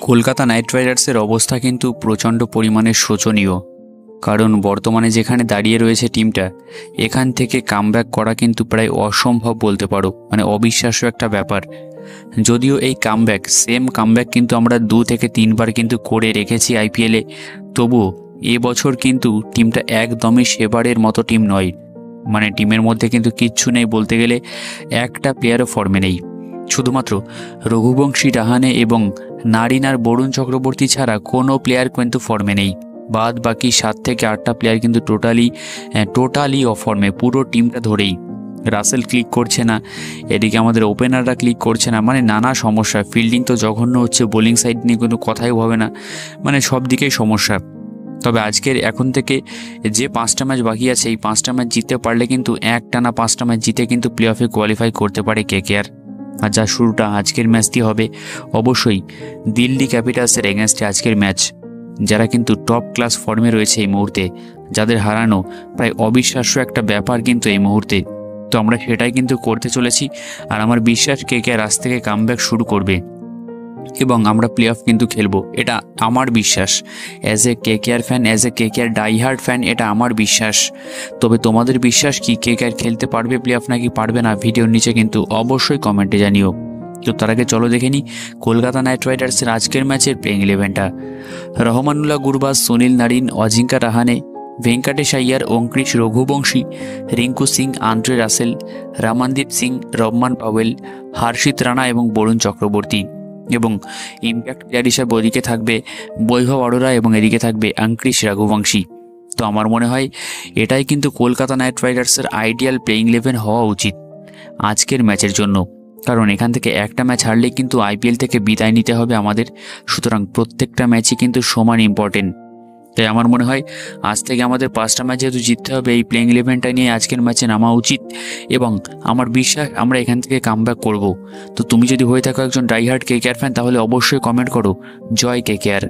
Kolkata night রাইডার্সের অবস্থা কিন্তু প্রচণ্ড পরিমাণে শোচনীয়। কারণ বর্তমানে যেখানে দাঁড়িয়ে রয়েছে টিমটা, এখান থেকে কামব্যাক করা কিন্তু প্রায় অসম্ভব বলতে পারো, মানে অবিশ্বাস্য একটা ব্যাপার। যদিও এই সেম কামব্যাক কিন্তু আমরা 2 থেকে 3 বার কিন্তু করে রেখেছি আইপিএলে, তবুও এবছর কিন্তু টিমটা একদমই সেবারের মতো টিম নয়। মানে টিমের মধ্যে কিন্তু কিচ্ছু নেই বলতে গেলে, একটা প্লেয়ারও ফর্মে নেই। শুধুমাত্র রঘুবংশী রাহানে এবং নারিন আর বরুণ চক্রবর্তী ছাড়া কোনো প্লেয়ার কিন্তু ফর্মে নেই। বাদ বাকি 7 থেকে 8টা প্লেয়ার কিন্তু টোটালি অফর্মে, পুরো টিমটা ধরেই। রাসেল ক্লিক করছে না, এদিকে আমাদের ওপেনাররা ক্লিক করছে না, মানে নানা সমস্যা। ফিল্ডিং তো জঘন্য হচ্ছে, বোলিং সাইড নিয়ে কোনো কথাই হবে না, মানে সব দিকেই সমস্যা। তবে আজকের এখন থেকে যে 5টা ম্যাচ বাকি আছে, এই 5টা ম্যাচ জিততে পারলে কিন্তু একটানা 5টা ম্যাচ জিতে কিন্তু প্লে অফে কোয়ালিফাই করতে পারে কেকেআর। আর যা শুরুটা আজকের ম্যাচ দিয়ে হবে অবশ্যই দিল্লি ক্যাপিটালসের এগেনস্টে আজকের ম্যাচ, যারা কিন্তু টপ ক্লাস ফর্মে রয়েছে এই মুহূর্তে, যাদের হারানো প্রায় অবিশ্বাস্য একটা ব্যাপার কিন্তু এই মুহূর্তে। তো আমরা সেটাই কিন্তু করতে চলেছি, আর আমার বিশ্বাস কেকেআর আজ থেকে কামব্যাক শুরু করবে এবং আমরা প্লে অফ কিন্তু খেলবো, এটা আমার বিশ্বাস। As a KKR fan, as a KKR diehard fan, এটা আমার বিশ্বাস। তবে তোমাদের বিশ্বাস কি, কেকেআর খেলতে পারবে প্লে অফ নাকি পারবে না? ভিডিওর নিচে কিন্তু অবশ্যই কমেন্টে জানিও। তো তার আগে চলো দেখে নিই কলকাতা নাইট রাইডার্সের আজকের ম্যাচের প্লেইং 11টা। Rahmanullah Gurbaz, Sunil Narine, Ajinkya Rahane, Venkatesh Iyer, Angkrish Raghuvanshi, Rinku Singh, Andre Russell, Ramandeep Singh, Rovman Powell, Harshit Rana এবং বরুণ চক্রবর্তী। এবং ইম্প্যাক্ট প্লেয়ার হিসাবে ওদিকে থাকবে বৈভব অরোরা এবং এদিকে থাকবে অঙ্কুশ রঘুবংশী। তো আমার মনে হয় এটাই কিন্তু কলকাতা নাইট রাইডার্সের আইডিয়াল প্লেইং 11 হওয়া উচিত আজকের ম্যাচের জন্য। কারণ এখান থেকে একটা ম্যাচ হারলেই কিন্তু আইপিএল থেকে বিদায় নিতে হবে আমাদের, সুতরাং প্রত্যেকটা ম্যাচই কিন্তু সমান ইম্পর্টেন্ট। তাই আমার মনে হয় আজ থেকে আমাদের 5টা ম্যাচ যেহেতু জিততে হবে, এই প্লেইং 11টা নিয়ে আজকের ম্যাচে নামা উচিত এবং আমার বিশ্বাস আমরা এখান থেকে কামব্যাক করব। তো তুমি যদি হয়ে থাকো একজন ডাইহার্ড কেকেআর ফ্যান, তাহলে অবশ্যই কমেন্ট করো জয় কেকেআর।